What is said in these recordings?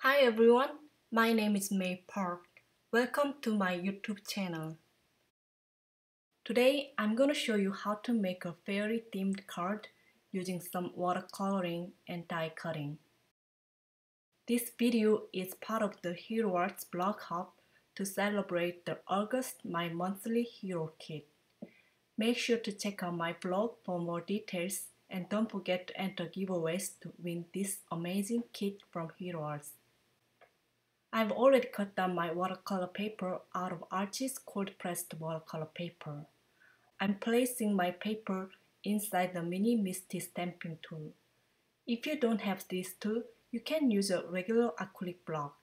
Hi everyone, my name is May Park. Welcome to my YouTube channel. Today I'm going to show you how to make a fairy themed card using some watercoloring and die cutting. This video is part of the Hero Arts blog hub to celebrate the August My Monthly Hero Kit. Make sure to check out my blog for more details and don't forget to enter giveaways to win this amazing kit from Hero Arts. I've already cut down my watercolor paper out of Archie's cold pressed watercolor paper. I'm placing my paper inside the mini Misty stamping tool. If you don't have this tool, you can use a regular acrylic block.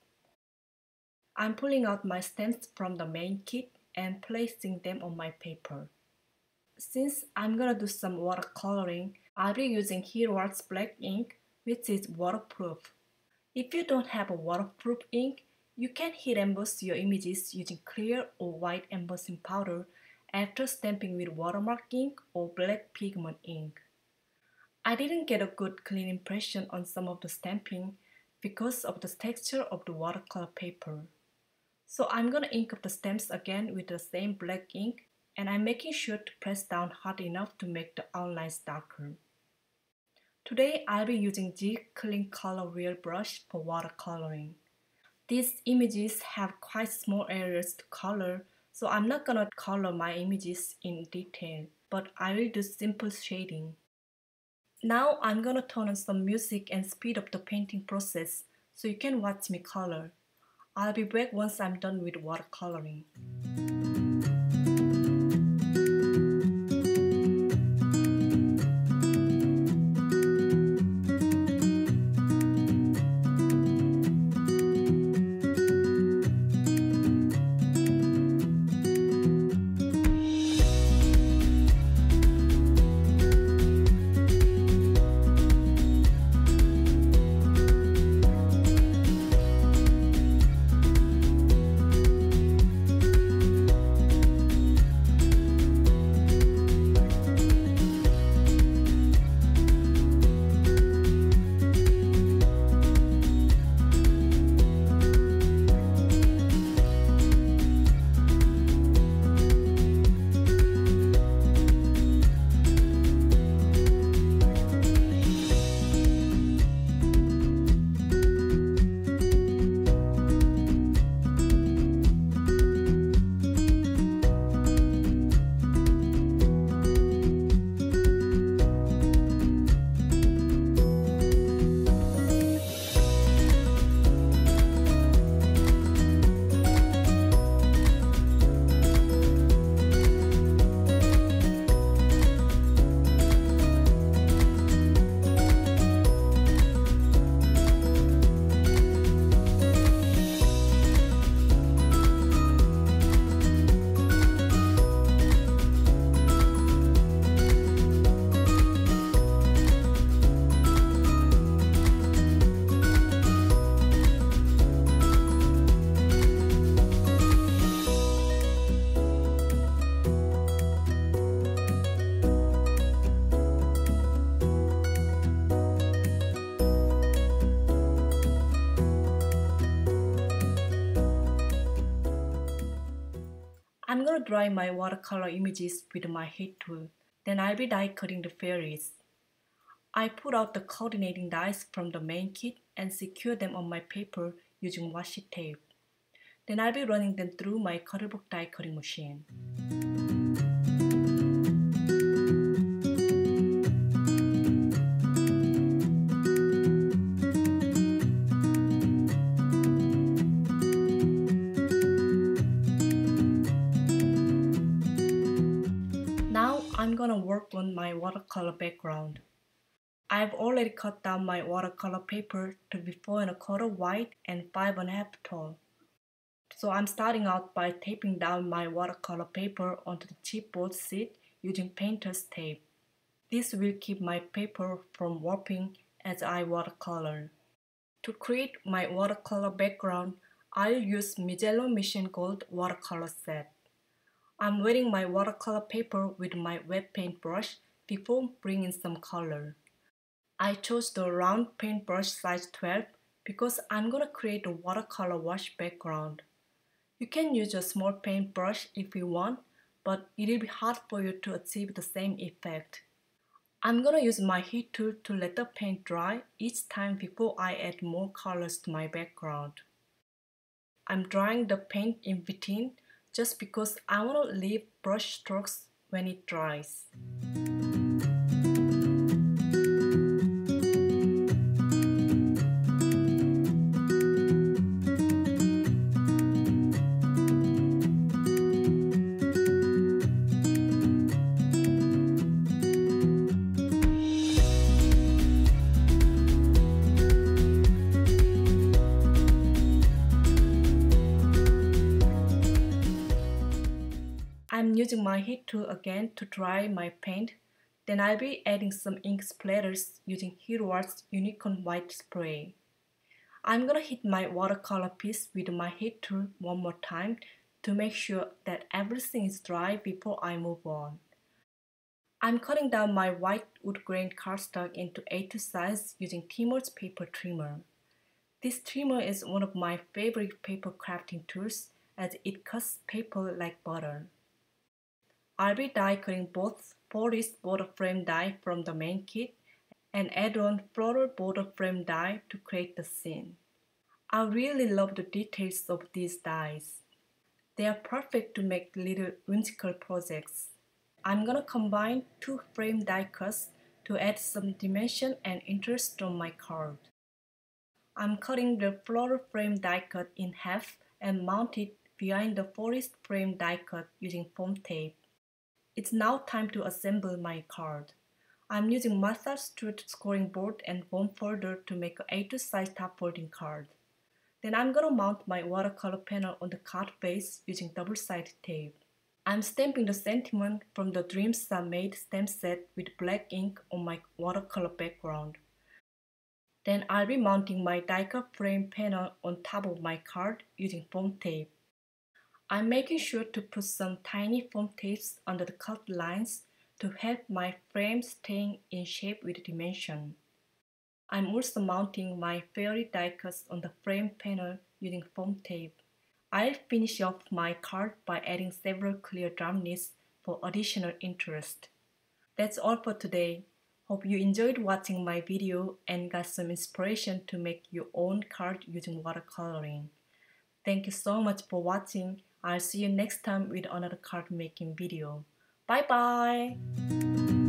I'm pulling out my stamps from the main kit and placing them on my paper. Since I'm gonna do some watercoloring, I'll be using Hero Arts black ink, which is waterproof. If you don't have a waterproof ink, you can heat emboss your images using clear or white embossing powder after stamping with watermark ink or black pigment ink. I didn't get a good clean impression on some of the stamping because of the texture of the watercolor paper. So I'm gonna ink up the stamps again with the same black ink, and I'm making sure to press down hard enough to make the outlines darker. Today I'll be using ZIG Clean Color Wheel brush for watercoloring. These images have quite small areas to color, so I'm not gonna color my images in detail, but I will do simple shading. Now I'm gonna turn on some music and speed up the painting process so you can watch me color. I'll be back once I'm done with watercoloring. I'm gonna dry my watercolor images with my heat tool, then I'll be die cutting the fairies. I put out the coordinating dies from the main kit and secure them on my paper using washi tape. Then I'll be running them through my Cutterbook die cutting machine. Now I'm gonna work on my watercolor background. I've already cut down my watercolor paper to be 4¼ wide and 5½ tall. So I'm starting out by taping down my watercolor paper onto the chipboard sheet using painter's tape. This will keep my paper from warping as I watercolor. To create my watercolor background, I'll use Mijello Mission Gold watercolor set. I'm wetting my watercolor paper with my wet paintbrush before bringing some color. I chose the round paintbrush size 12 because I'm gonna create a watercolor wash background. You can use a small paintbrush if you want, but it'll be hard for you to achieve the same effect. I'm gonna use my heat tool to let the paint dry each time before I add more colors to my background. I'm drying the paint in between just because I want to leave brush strokes when it dries. I'm using my heat tool again to dry my paint. Then I'll be adding some ink splatters using Hero Art's Unicorn White Spray. I'm gonna hit my watercolor piece with my heat tool one more time to make sure that everything is dry before I move on. I'm cutting down my white wood grain cardstock into A2 size using Timo's paper trimmer. This trimmer is one of my favorite paper crafting tools as it cuts paper like butter. I'll be die cutting both forest border frame die from the main kit and add on floral border frame die to create the scene. I really love the details of these dies. They are perfect to make little whimsical projects. I'm gonna combine two frame die cuts to add some dimension and interest on my card. I'm cutting the floral frame die cut in half and mount it behind the forest frame die cut using foam tape. It's now time to assemble my card. I'm using Martha Stewart scoring board and foam folder to make an A2 size top folding card. Then I'm gonna mount my watercolor panel on the card base using double-sided tape. I'm stamping the sentiment from the Dreams Are Made stamp set with black ink on my watercolor background. Then I'll be mounting my die cut frame panel on top of my card using foam tape. I'm making sure to put some tiny foam tapes under the cut lines to help my frame staying in shape with dimension. I'm also mounting my fairy die cuts on the frame panel using foam tape. I'll finish off my card by adding several clear drum knits for additional interest. That's all for today. Hope you enjoyed watching my video and got some inspiration to make your own card using watercoloring. Thank you so much for watching. I'll see you next time with another card making video. Bye bye!